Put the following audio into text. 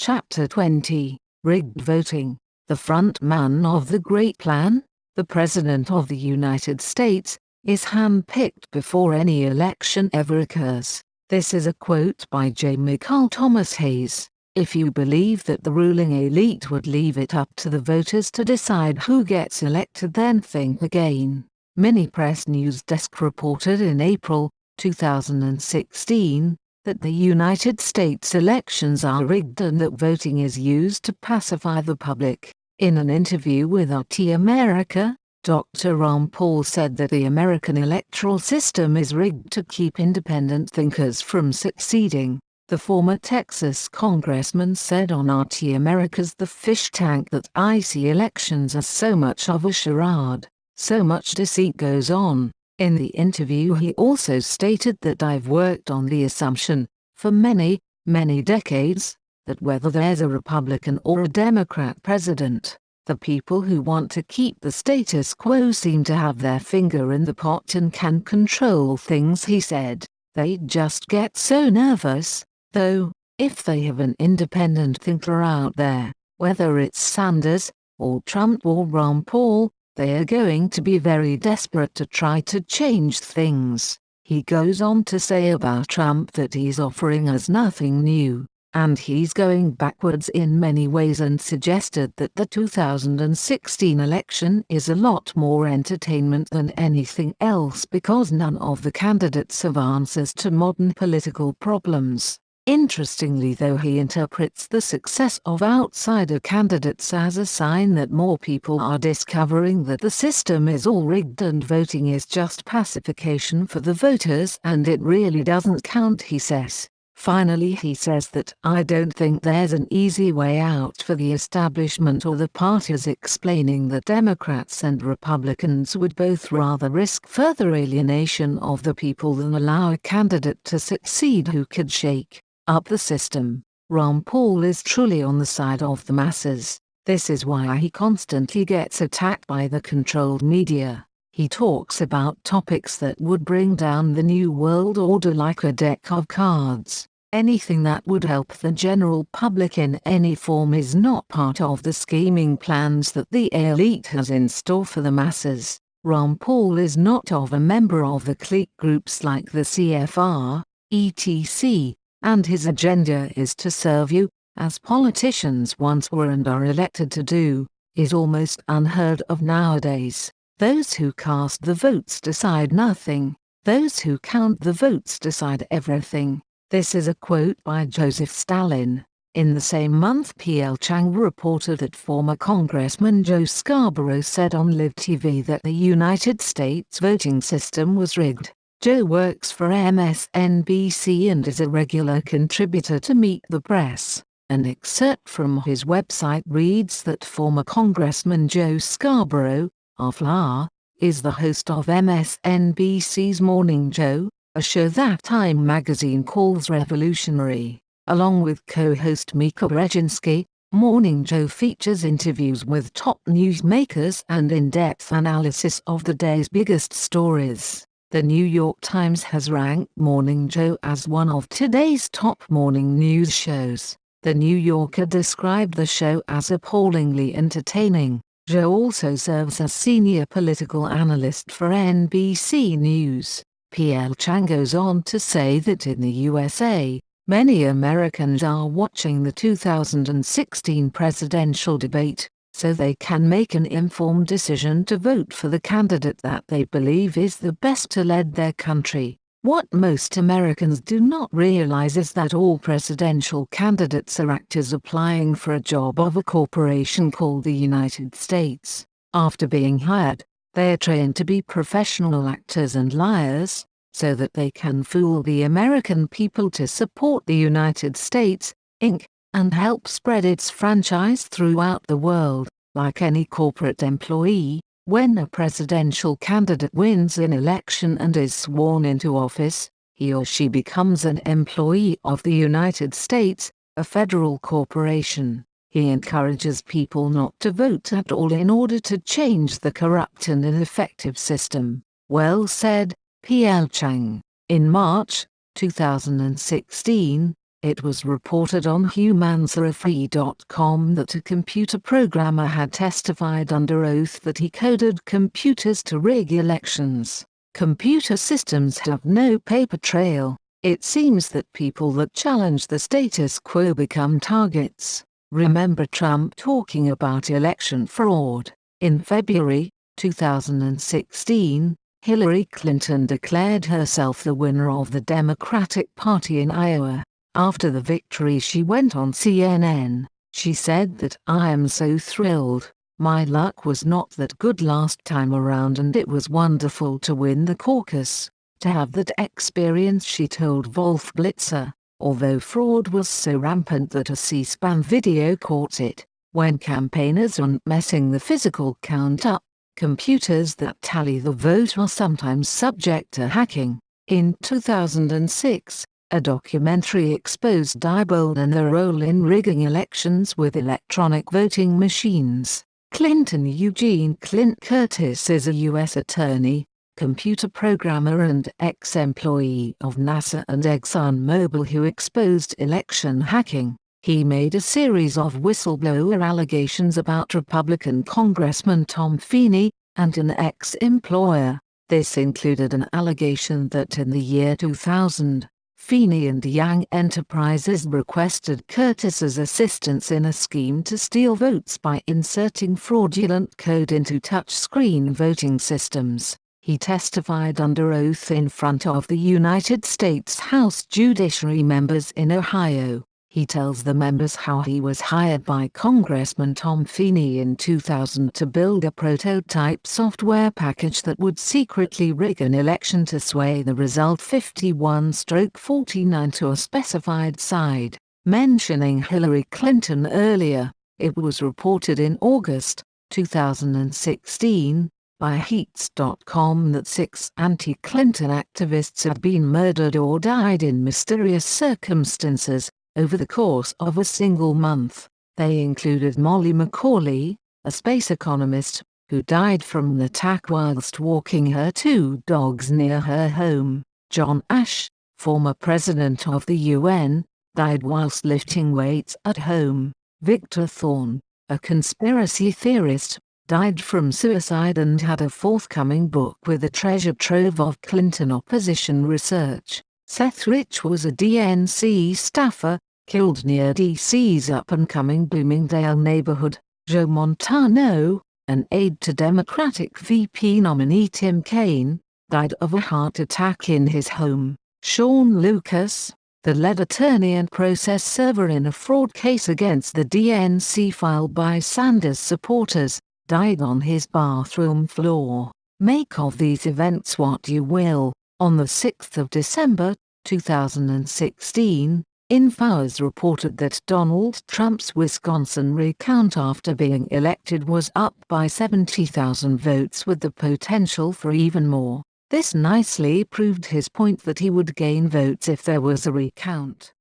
Chapter 20, Rigged Voting. The front man of the Great Plan, the President of the United States, is hand-picked before any election ever occurs. This is a quote by J. Michael Thomas Hayes. If you believe that the ruling elite would leave it up to the voters to decide who gets elected, then think again. Mini Press News Desk reported in April 2016 that the United States elections are rigged and that voting is used to pacify the public. In an interview with RT America, Dr. Ron Paul said that the American electoral system is rigged to keep independent thinkers from succeeding. The former Texas congressman said on RT America's The Fish Tank that I see elections as so much of a charade, so much deceit goes on. In the interview he also stated that I've worked on the assumption, for many, many decades, that whether there's a Republican or a Democrat president, the people who want to keep the status quo seem to have their finger in the pot and can control things, he said. They just get so nervous, though, if they have an independent thinker out there, whether it's Sanders, or Trump or Ron Paul, they are going to be very desperate to try to change things. He goes on to say about Trump that he's offering us nothing new, and he's going backwards in many ways, and suggested that the 2016 election is a lot more entertainment than anything else because none of the candidates have answers to modern political problems. Interestingly though, he interprets the success of outsider candidates as a sign that more people are discovering that the system is all rigged and voting is just pacification for the voters and it really doesn't count, he says. Finally he says that I don't think there's an easy way out for the establishment or the parties, explaining that Democrats and Republicans would both rather risk further alienation of the people than allow a candidate to succeed who could shake up the system. Ron Paul is truly on the side of the masses. This is why he constantly gets attacked by the controlled media. He talks about topics that would bring down the New World Order like a deck of cards. Anything that would help the general public in any form is not part of the scheming plans that the elite has in store for the masses. Ron Paul is not a member of the clique groups like the CFR, etc., and his agenda is to serve you, as politicians once were and are elected to do, is almost unheard of nowadays. Those who cast the votes decide nothing. Those who count the votes decide everything. This is a quote by Joseph Stalin. In the same month, P.L. Chang reported that former Congressman Joe Scarborough said on Live TV that the United States voting system was rigged. Joe works for MSNBC and is a regular contributor to Meet the Press. An excerpt from his website reads that former Congressman Joe Scarborough, of is the host of MSNBC's Morning Joe, a show that Time magazine calls revolutionary. Along with co-host Mika Brzezinski, Morning Joe features interviews with top newsmakers and in-depth analysis of the day's biggest stories. The New York Times has ranked Morning Joe as one of today's top morning news shows. The New Yorker described the show as appallingly entertaining. Joe also serves as senior political analyst for NBC News. P.L. Chang goes on to say that in the USA, many Americans are watching the 2016 presidential debate, so they can make an informed decision to vote for the candidate that they believe is the best to lead their country. What most Americans do not realize is that all presidential candidates are actors applying for a job of a corporation called the United States. After being hired, they are trained to be professional actors and liars, so that they can fool the American people to support the United States, Inc., and help spread its franchise throughout the world. Like any corporate employee, when a presidential candidate wins an election and is sworn into office, he or she becomes an employee of the United States, a federal corporation. He encourages people not to vote at all in order to change the corrupt and ineffective system. Well said, P.L. Chang. In March 2016, It was reported on humansarafree.com that a computer programmer had testified under oath that he coded computers to rig elections. Computer systems have no paper trail. It seems that people that challenge the status quo become targets. Remember Trump talking about election fraud? In February 2016, Hillary Clinton declared herself the winner of the Democratic Party in Iowa. After the victory, she went on CNN. She said that, "I am so thrilled. My luck was not that good last time around and it was wonderful to win the caucus. To have that experience," she told Wolf Blitzer. Although fraud was so rampant that a C-SPAN video caught it, when campaigners aren't messing the physical count up, computers that tally the vote are sometimes subject to hacking. In 2006, a documentary exposed Diebold and their role in rigging elections with electronic voting machines. Clinton Eugene Clint Curtis is a U.S. attorney, computer programmer and ex-employee of NASA and ExxonMobil who exposed election hacking. He made a series of whistleblower allegations about Republican Congressman Tom Feeney, and an ex-employer. This included an allegation that in the year 2000, Feeney and Yang Enterprises requested Curtis's assistance in a scheme to steal votes by inserting fraudulent code into touchscreen voting systems. He testified under oath in front of the United States House Judiciary members in Ohio. He tells the members how he was hired by Congressman Tom Feeney in 2000 to build a prototype software package that would secretly rig an election to sway the result 51-49 to a specified side. Mentioning Hillary Clinton earlier, it was reported in August 2016 by Heats.com that 6 anti-Clinton activists had been murdered or died in mysterious circumstances over the course of a single month. They included Molly McCauley, a space economist, who died from an attack whilst walking her 2 dogs near her home. John Ash, former president of the UN, died whilst lifting weights at home. Victor Thorne, a conspiracy theorist, died from suicide and had a forthcoming book with a treasure trove of Clinton opposition research. Seth Rich was a DNC staffer, killed near DC's up-and-coming Bloomingdale neighborhood. Joe Montano, an aide to Democratic VP nominee Tim Kaine, died of a heart attack in his home. Sean Lucas, the lead attorney and process server in a fraud case against the DNC filed by Sanders supporters, died on his bathroom floor. Make of these events what you will. On the 6th of December, 2016, InfoWars reported that Donald Trump's Wisconsin recount after being elected was up by 70,000 votes with the potential for even more. This nicely proved his point that he would gain votes if there was a recount.